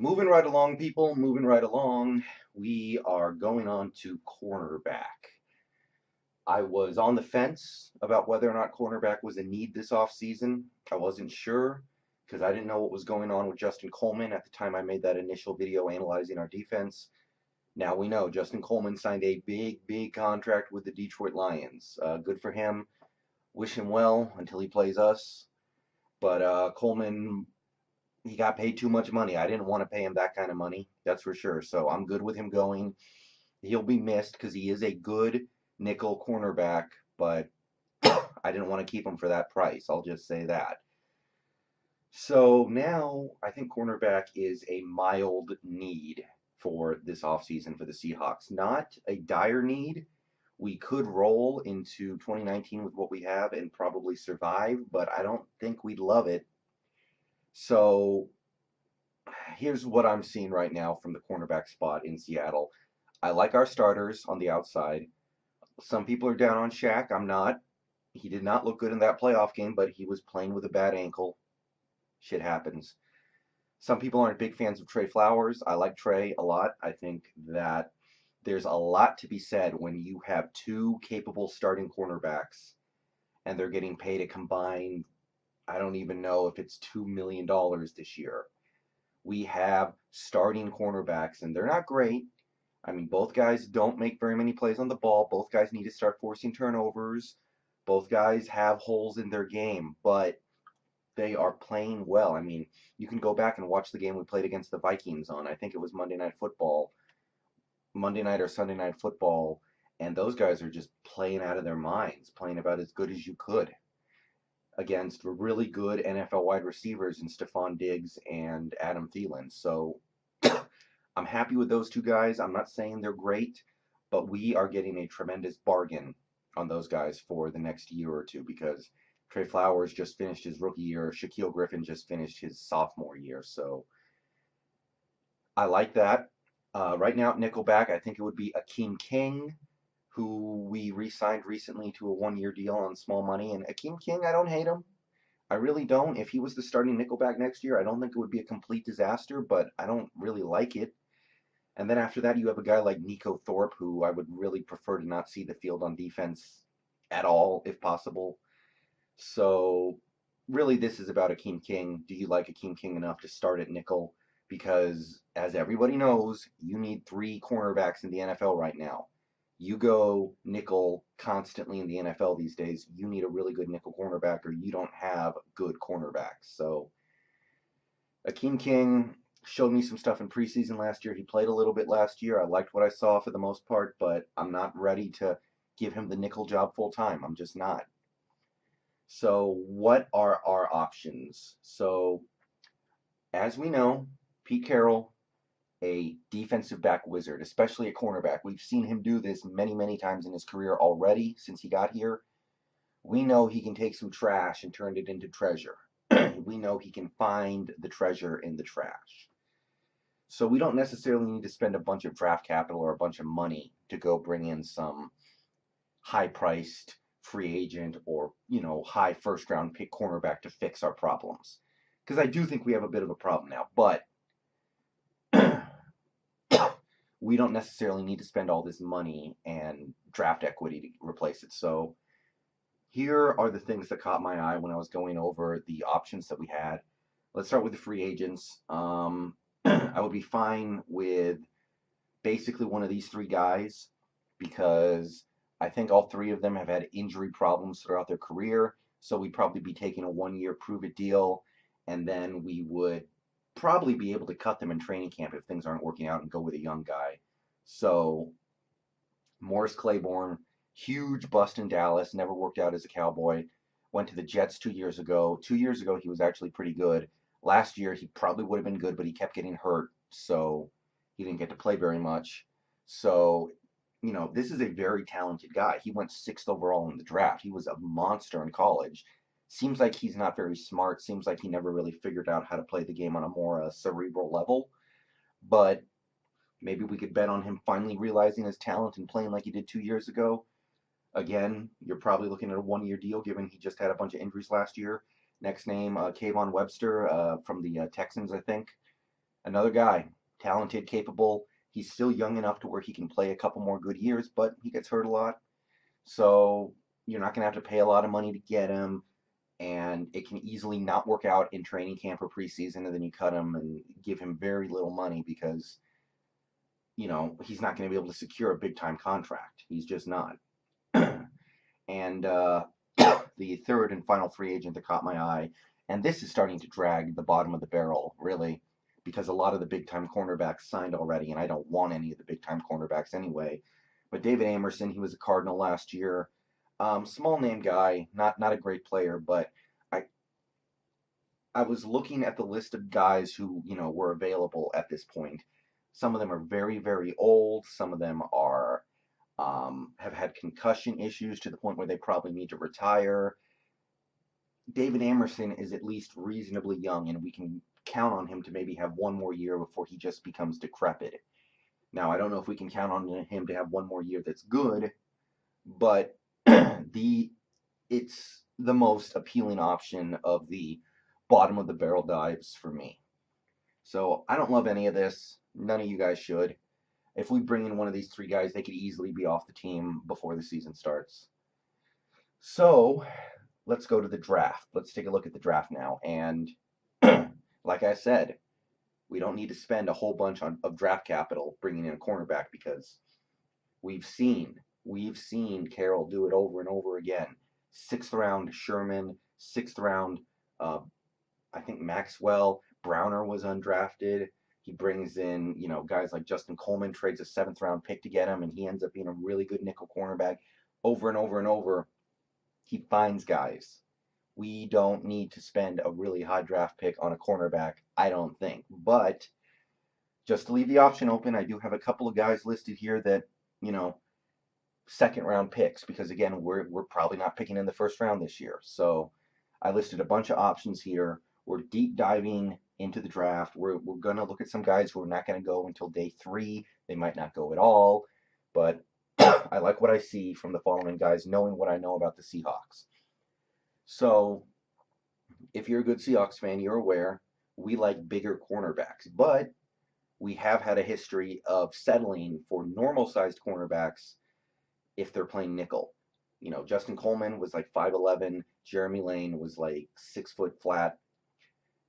Moving right along, people, moving right along. We are going on to cornerback. I was on the fence about whether or not cornerback was a need this offseason. I wasn't sure because I didn't know what was going on with Justin Coleman at the time I made that initial video analyzing our defense. Now we know Justin Coleman signed a big contract with the Detroit Lions. Good for him. Wish him well until he plays us. But Coleman, he got paid too much money. I didn't want to pay him that kind of money, that's for sure. So I'm good with him going. He'll be missed because he is a good nickel cornerback, but I didn't want to keep him for that price. I'll just say that. So now I think cornerback is a mild need for this offseason for the Seahawks. Not a dire need. We could roll into 2019 with what we have and probably survive, but I don't think we'd love it. So here's what I'm seeing right now from the cornerback spot in Seattle. I like our starters on the outside. Some people are down on Shaq. I'm not. He did not look good in that playoff game, but he was playing with a bad ankle. Shit happens. Some people aren't big fans of Trey Flowers. I like Trey a lot. I think that there's a lot to be said when you have two capable starting cornerbacks and they're getting paid a combined, I don't even know if it's $2 million this year. We have starting cornerbacks, and they're not great. I mean, both guys don't make very many plays on the ball. Both guys need to start forcing turnovers. Both guys have holes in their game, but they are playing well. I mean, you can go back and watch the game we played against the Vikings on, I think it was Monday night or Sunday night football, and those guys are just playing out of their minds, playing about as good as you could against really good NFL wide receivers in Stephon Diggs and Adam Thielen. So I'm happy with those two guys. I'm not saying they're great, but we are getting a tremendous bargain on those guys for the next year or two because Trey Flowers just finished his rookie year. Shaquille Griffin just finished his sophomore year. So I like that. Right now at Nickelback, I think it would be Akeem King, who we re-signed recently to a one-year deal on small money. And Akeem King, I don't hate him. I really don't. If he was the starting Nickelback next year, I don't think it would be a complete disaster, but I don't really like it. And then after that, you have a guy like Nico Thorpe, who I would really prefer to not see the field on defense at all, if possible. So, really, this is about Akeem King. Do you like Akeem King enough to start at nickel? Because, as everybody knows, you need three cornerbacks in the NFL right now. You go nickel constantly in the NFL these days. You need a really good nickel cornerback, or you don't have good cornerbacks. So, Akeem King showed me some stuff in preseason last year. He played a little bit last year. I liked what I saw for the most part, but I'm not ready to give him the nickel job full time. I'm just not. So, what are our options? So, as we know, Pete Carroll, a defensive back wizard, especially a cornerback. We've seen him do this many times in his career already since he got here. We know he can take some trash and turn it into treasure. We know he can find the treasure in the trash. So we don't necessarily need to spend a bunch of draft capital or a bunch of money to go bring in some high-priced free agent or, high first-round pick cornerback to fix our problems. Because I do think we have a bit of a problem now, but we don't necessarily need to spend all this money and draft equity to replace it. So here are the things that caught my eye when I was going over the options that we had. Let's start with the free agents. I would be fine with basically one of these three guys because I think all three of them have had injury problems throughout their career. So we'd probably be taking a one-year prove-it deal, and then we would probably be able to cut them in training camp if things aren't working out and go with a young guy. So Morris Claiborne, huge bust in Dallas, never worked out as a Cowboy. Went to the Jets 2 years ago. 2 years ago, he was actually pretty good. Last year, he probably would have been good, but he kept getting hurt, so he didn't get to play very much. So, this is a very talented guy. He went sixth overall in the draft. He was a monster in college. Seems like he's not very smart. Seems like he never really figured out how to play the game on a more cerebral level. But maybe we could bet on him finally realizing his talent and playing like he did 2 years ago. Again, you're probably looking at a one-year deal given he just had a bunch of injuries last year. Next name, Kayvon Webster from the Texans, I think. Another guy, talented, capable. He's still young enough to where he can play a couple more good years, but he gets hurt a lot. So you're not going to have to pay a lot of money to get him, and it can easily not work out in training camp or preseason, and then you cut him and give him very little money because, he's not going to be able to secure a big time contract. He's just not. And the third and final free agent that caught my eye, and this is starting to drag the bottom of the barrel, really, because a lot of the big time cornerbacks signed already, and I don't want any of the big time cornerbacks anyway. But David Emerson, he was a Cardinal last year. Small name guy, not a great player, but I I was looking at the list of guys who were available at this point. Some of them are very very old. Some of them are have had concussion issues to the point where they probably need to retire. David Emerson is at least reasonably young, and we can count on him to maybe have one more year before he just becomes decrepit. Now, I don't know if we can count on him to have one more year that's good, but the it's the most appealing option of the bottom of the barrel dives for me. So I don't love any of this. None of you guys should. If we bring in one of these three guys, they could easily be off the team before the season starts. So let's go to the draft. Let's take a look at the draft now. And like I said, we don't need to spend a whole bunch of draft capital bringing in a cornerback because we've seen Carroll do it over and over again. 6th round Sherman, 6th round I think Maxwell. Browner was undrafted. He brings in, guys like Justin Coleman, trades a 7th round pick to get him, and he ends up being a really good nickel cornerback over and over and over. He finds guys. We don't need to spend a really high draft pick on a cornerback, I don't think. But just to leave the option open, I do have a couple of guys listed here that, 2nd round picks, because again, we're probably not picking in the 1st round this year. So I listed a bunch of options here. We're deep diving into the draft. We're going to look at some guys who are not going to go until day 3. They might not go at all, but I like what I see from the following guys, knowing what I know about the Seahawks. So if you're a good Seahawks fan, you're aware we like bigger cornerbacks, but we have had a history of settling for normal-sized cornerbacks if they're playing nickel. Justin Coleman was like 5'11", Jeremy Lane was like 6 foot flat.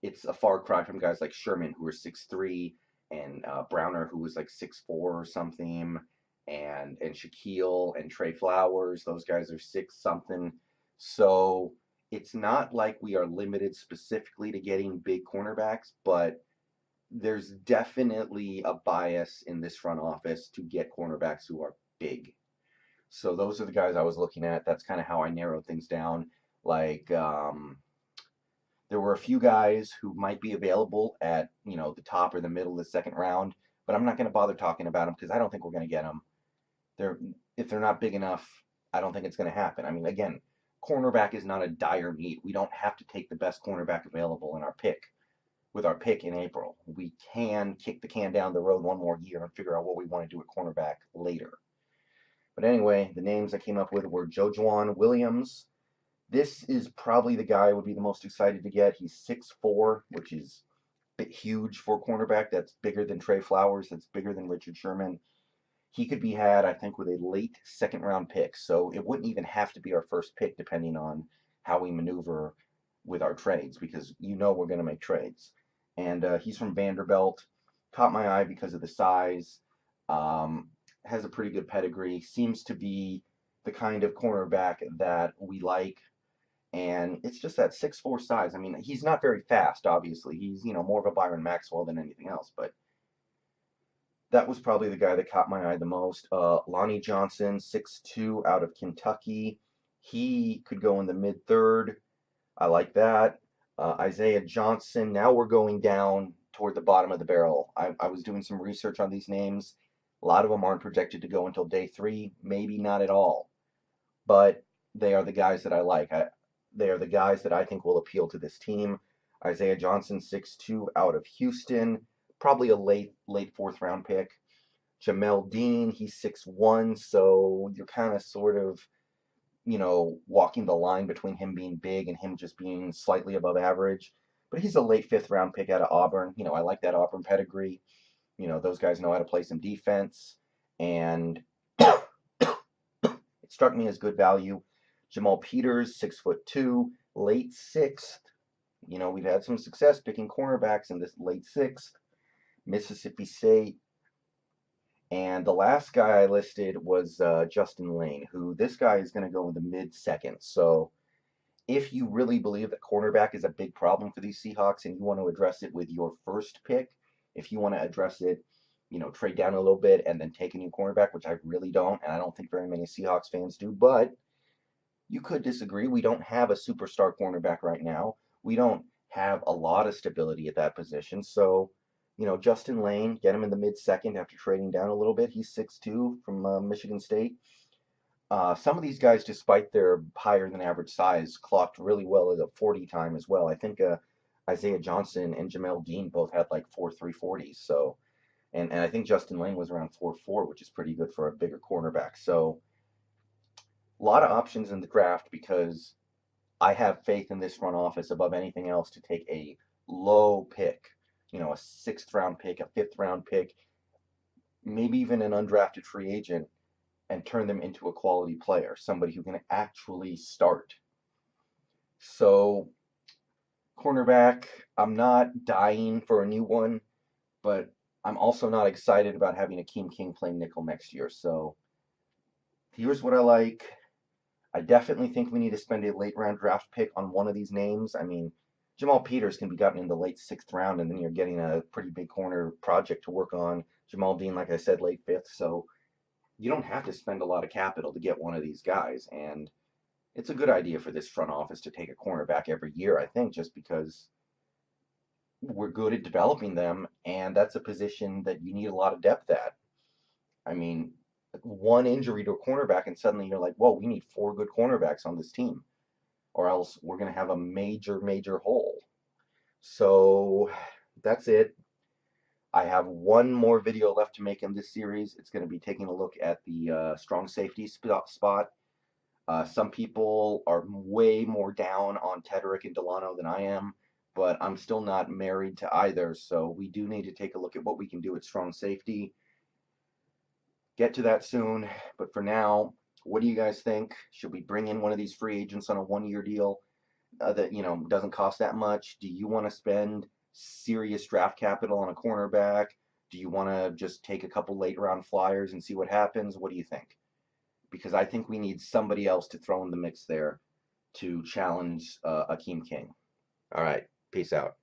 It's a far cry from guys like Sherman, who were 6'3", and Browner, who was like 6'4" or something, and Shaquille and Trey Flowers. Those guys are 6 something. So it's not like we are limited specifically to getting big cornerbacks, but there's definitely a bias in this front office to get cornerbacks who are big. So those are the guys I was looking at. That's kind of how I narrowed things down. Like, there were a few guys who might be available at, the top or the middle of the 2nd round, but I'm not going to bother talking about them because I don't think we're going to get them. If they're not big enough, I don't think it's going to happen. I mean, again, cornerback is not a dire need. We don't have to take the best cornerback available in our pick. With our pick in April, we can kick the can down the road one more year and figure out what we want to do at cornerback later. But anyway, the names I came up with were Jojuan Williams. This is probably the guy I would be the most excited to get. He's 6'4", which is a bit huge for a cornerback. That's bigger than Trey Flowers. That's bigger than Richard Sherman. He could be had, I think, with a late 2nd round pick. So it wouldn't even have to be our first pick, depending on how we maneuver with our trades, because we're going to make trades. And he's from Vanderbilt. Caught my eye because of the size. Has a pretty good pedigree. Seems to be the kind of cornerback that we like. And it's just that 6'4" size. I mean, he's not very fast, obviously. He's, more of a Byron Maxwell than anything else. But that was probably the guy that caught my eye the most. Lonnie Johnson, 6'2", out of Kentucky. He could go in the mid-3rd. I like that. Isaiah Johnson. Now we're going down toward the bottom of the barrel. I was doing some research on these names. A lot of them aren't projected to go until day 3, maybe not at all. But they are the guys that I like. They are the guys that I think will appeal to this team. Isaiah Johnson, 6'2", out of Houston. Probably a late 4th round pick. Jamel Dean, he's 6'1", so you're kind of sort of, walking the line between him being big and him just being slightly above average. but he's a late 5th round pick out of Auburn. You know, I like that Auburn pedigree. You know, those guys know how to play some defense, and it struck me as good value. Jamal Peters, 6'2", late 6th. You know, we've had some success picking cornerbacks in this late 6th. Mississippi State. And the last guy I listed was Justin Lane, who this guy is going to go in the mid-second. So if you really believe that cornerback is a big problem for these Seahawks and you want to address it with your first pick, if you want to address it, you know, trade down a little bit and then take a new cornerback, which I really don't, and I don't think very many Seahawks fans do, but you could disagree. We don't have a superstar cornerback right now. We don't have a lot of stability at that position. So, you know, Justin Lane, get him in the mid-second after trading down a little bit. He's 6'2" from Michigan State. Some of these guys, despite their higher than average size, clocked really well at a 40 time as well. I think Isaiah Johnson and Jamel Dean both had like 4.3 40s. So, and I think Justin Lane was around 4.4, which is pretty good for a bigger cornerback. So, a lot of options in the draft because I have faith in this front office above anything else to take a low pick, you know, a 6th round pick, a 5th round pick, maybe even an undrafted free agent, and turn them into a quality player, somebody who can actually start. So, cornerback, I'm not dying for a new one, but I'm also not excited about having Akeem King play nickel next year. So, here's what I like. I definitely think we need to spend a late round draft pick on one of these names. I mean, Jamal Peters can be gotten in the late 6th round, and then you're getting a pretty big corner project to work on. Jamal Dean, like I said, late 5th. So you don't have to spend a lot of capital to get one of these guys. And it's a good idea for this front office to take a cornerback every year, I think, just because we're good at developing them, and that's a position that you need a lot of depth at. I mean, one injury to a cornerback, and suddenly you're like, whoa, we need 4 good cornerbacks on this team, or else we're going to have a major, major hole. So that's it. I have one more video left to make in this series. It's going to be taking a look at the strong safety spot. Some people are way more down on Tederick and Delano than I am, but I'm still not married to either, so we do need to take a look at what we can do at strong safety. Get to that soon, but for now, what do you guys think? Should we bring in one of these free agents on a 1-year deal that, you know, doesn't cost that much? Do you want to spend serious draft capital on a cornerback? Do you want to just take a couple late round flyers and see what happens? What do you think? Because I think we need somebody else to throw in the mix there to challenge Akeem King. All right, peace out.